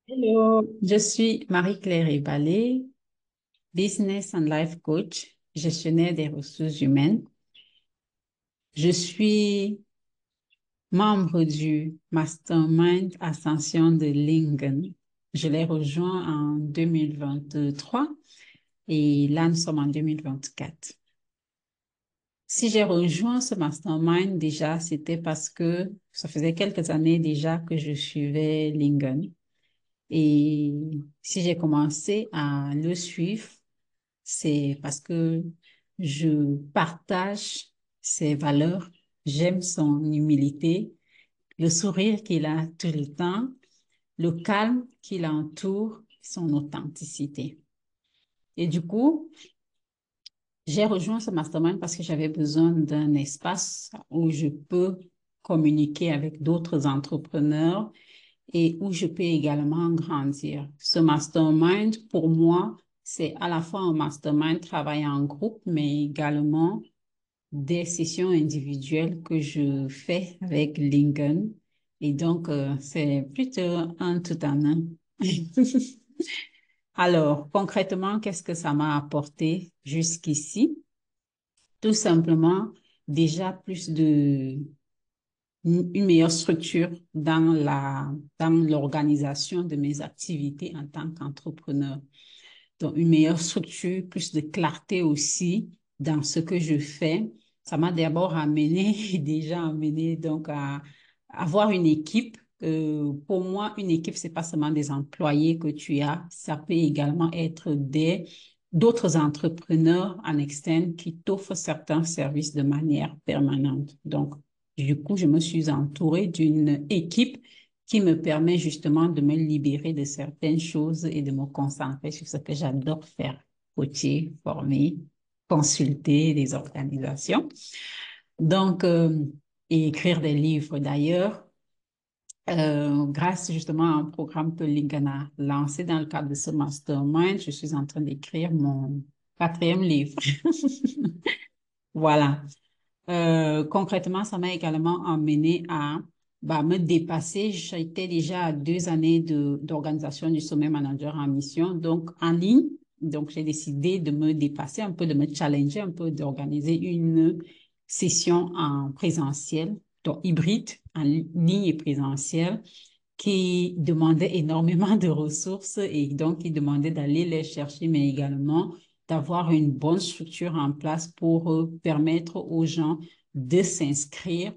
Hello, je suis Marie-Claire Ebalé, Business and Life Coach, gestionnaire des ressources humaines. Je suis membre du Mastermind Ascension de Lingen. Je l'ai rejoint en 2023 et là, nous sommes en 2024. Si j'ai rejoint ce mastermind déjà, c'était parce que ça faisait quelques années déjà que je suivais Lingen. Et si j'ai commencé à le suivre, c'est parce que je partage ses valeurs, j'aime son humilité, le sourire qu'il a tout le temps, le calme qui l'entoure, son authenticité. Et du coup, j'ai rejoint ce mastermind parce que j'avais besoin d'un espace où je peux communiquer avec d'autres entrepreneurs et où je peux également grandir. Ce mastermind, pour moi, c'est à la fois un mastermind travail en groupe, mais également des sessions individuelles que je fais avec Lincoln. Et donc, c'est plutôt un tout en un. Alors, concrètement, qu'est-ce que ça m'a apporté jusqu'ici? Tout simplement, déjà plus de une meilleure structure dans l'organisation de mes activités en tant qu'entrepreneur. Donc, une meilleure structure, plus de clarté aussi dans ce que je fais. Ça m'a d'abord amené, déjà amené donc à avoir une équipe. Pour moi, une équipe, c'est pas seulement des employés que tu as, ça peut également être d'autres entrepreneurs en externe qui t'offrent certains services de manière permanente. Donc, du coup, je me suis entourée d'une équipe qui me permet justement de me libérer de certaines choses et de me concentrer sur ce que j'adore faire, coacher, former, consulter les organisations. Donc, et écrire des livres d'ailleurs, grâce justement à un programme que Lincoln a lancé dans le cadre de ce mastermind, je suis en train d'écrire mon quatrième livre. Voilà. Concrètement, ça m'a également amené à me dépasser. J'étais déjà à 2 années d'organisation du sommet manager en mission, donc en ligne. Donc, j'ai décidé de me dépasser un peu, de me challenger un peu, d'organiser une session en présentiel, donc hybride, en ligne et présentiel, qui demandait énormément de ressources et donc qui demandait d'aller les chercher, mais également d'avoir une bonne structure en place pour permettre aux gens de s'inscrire,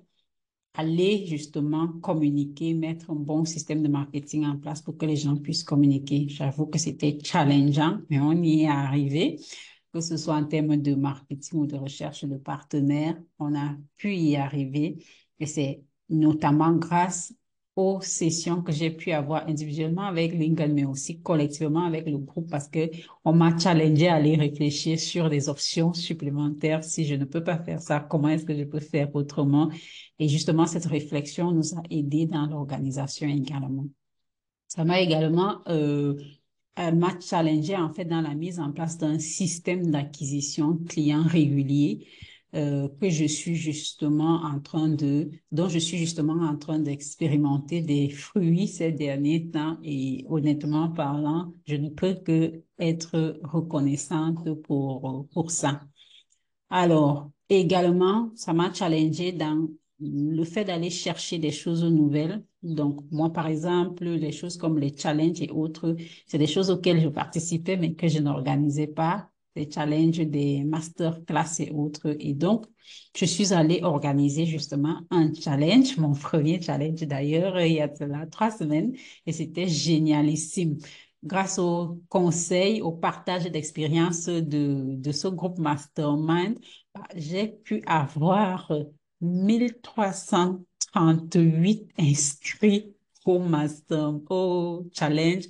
aller justement communiquer, mettre un bon système de marketing en place pour que les gens puissent communiquer. J'avoue que c'était challengeant, mais on y est arrivé, que ce soit en termes de marketing ou de recherche de partenaires, on a pu y arriver et c'est notamment grâce aux sessions que j'ai pu avoir individuellement avec Lincoln, mais aussi collectivement avec le groupe parce que on m'a challengé à aller réfléchir sur des options supplémentaires. Si je ne peux pas faire ça, comment est-ce que je peux faire autrement? Et justement, cette réflexion nous a aidés dans l'organisation également. Ça m'a également m'a challengé en fait dans la mise en place d'un système d'acquisition client régulier que je suis justement dont je suis justement en train d'expérimenter des fruits ces derniers temps et honnêtement parlant, je ne peux que être reconnaissante pour ça. Alors, également, ça m'a challengé dans le fait d'aller chercher des choses nouvelles. Donc, moi, par exemple, les choses comme les challenges et autres, c'est des choses auxquelles je participais, mais que je n'organisais pas. Des challenges, des masterclass et autres. Et donc, je suis allée organiser justement un challenge, mon premier challenge d'ailleurs, il y a de là 3 semaines, et c'était génialissime grâce au conseil, au partage d'expériences de ce groupe Mastermind, j'ai pu avoir 1338 inscrits au challenge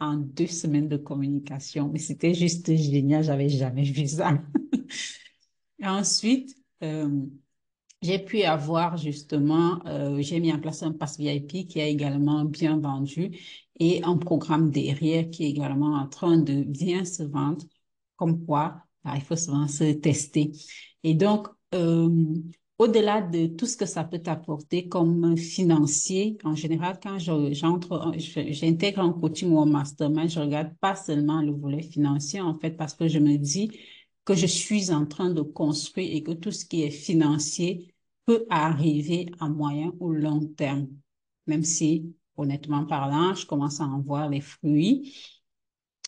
en 2 semaines de communication. Mais c'était juste génial, j'avais jamais vu ça. Et ensuite, j'ai pu avoir justement, j'ai mis en place un pass VIP qui a également bien vendu et un programme derrière qui est également en train de bien se vendre. Comme quoi, il faut souvent se tester. Et donc, au-delà de tout ce que ça peut t'apporter comme financier, en général, quand j'intègre un coaching ou un mastermind, je regarde pas seulement le volet financier, en fait, parce que je me dis que je suis en train de construire et que tout ce qui est financier peut arriver à moyen ou long terme, même si, honnêtement parlant, je commence à en voir les fruits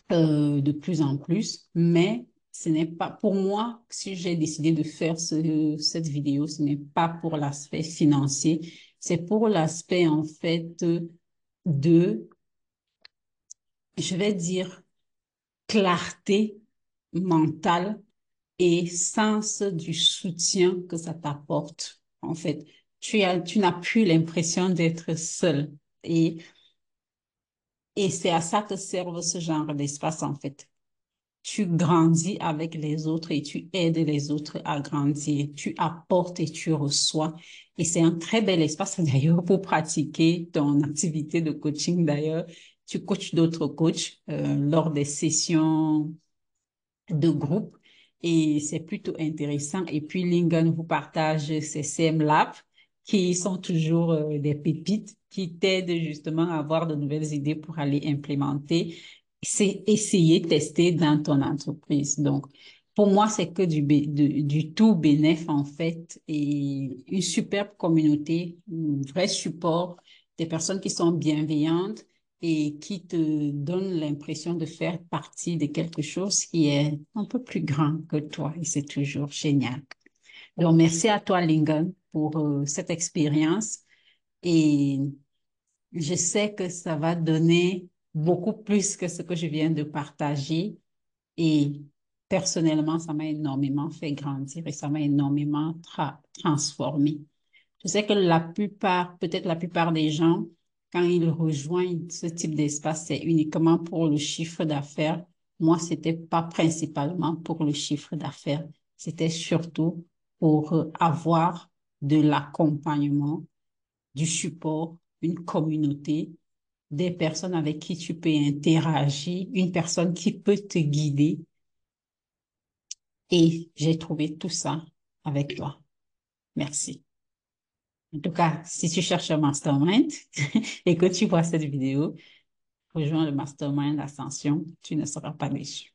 de plus en plus, mais ce n'est pas pour moi, si j'ai décidé de faire cette vidéo, ce n'est pas pour l'aspect financier, c'est pour l'aspect en fait de, je vais dire, clarté mentale et sens du soutien que ça t'apporte. En fait, tu n'as plus l'impression d'être seul et, et c'est à ça que servent ce genre d'espace en fait. Tu grandis avec les autres et tu aides les autres à grandir. Tu apportes et tu reçois. Et c'est un très bel espace d'ailleurs pour pratiquer ton activité de coaching d'ailleurs. Tu coaches d'autres coachs lors des sessions de groupe et c'est plutôt intéressant. Et puis, Lingon vous partage ses CM Lab qui sont toujours des pépites qui t'aident justement à avoir de nouvelles idées pour aller implémenter. C'est essayer, tester dans ton entreprise. Donc, pour moi, c'est que du tout bénéf en fait et une superbe communauté, un vrai support, des personnes qui sont bienveillantes et qui te donne l'impression de faire partie de quelque chose qui est un peu plus grand que toi et c'est toujours génial. Donc, merci à toi, Lingon, pour cette expérience et je sais que ça va donner beaucoup plus que ce que je viens de partager et personnellement, ça m'a énormément fait grandir et ça m'a énormément transformé. Je sais que la plupart, peut-être la plupart des gens, quand ils rejoignent ce type d'espace, c'est uniquement pour le chiffre d'affaires. Moi, c'était pas principalement pour le chiffre d'affaires. C'était surtout pour avoir de l'accompagnement, du support, une communauté, des personnes avec qui tu peux interagir, une personne qui peut te guider. Et j'ai trouvé tout ça avec toi. Merci. En tout cas, si tu cherches un mastermind et que tu vois cette vidéo, rejoins le mastermind Ascension, tu ne seras pas déçu.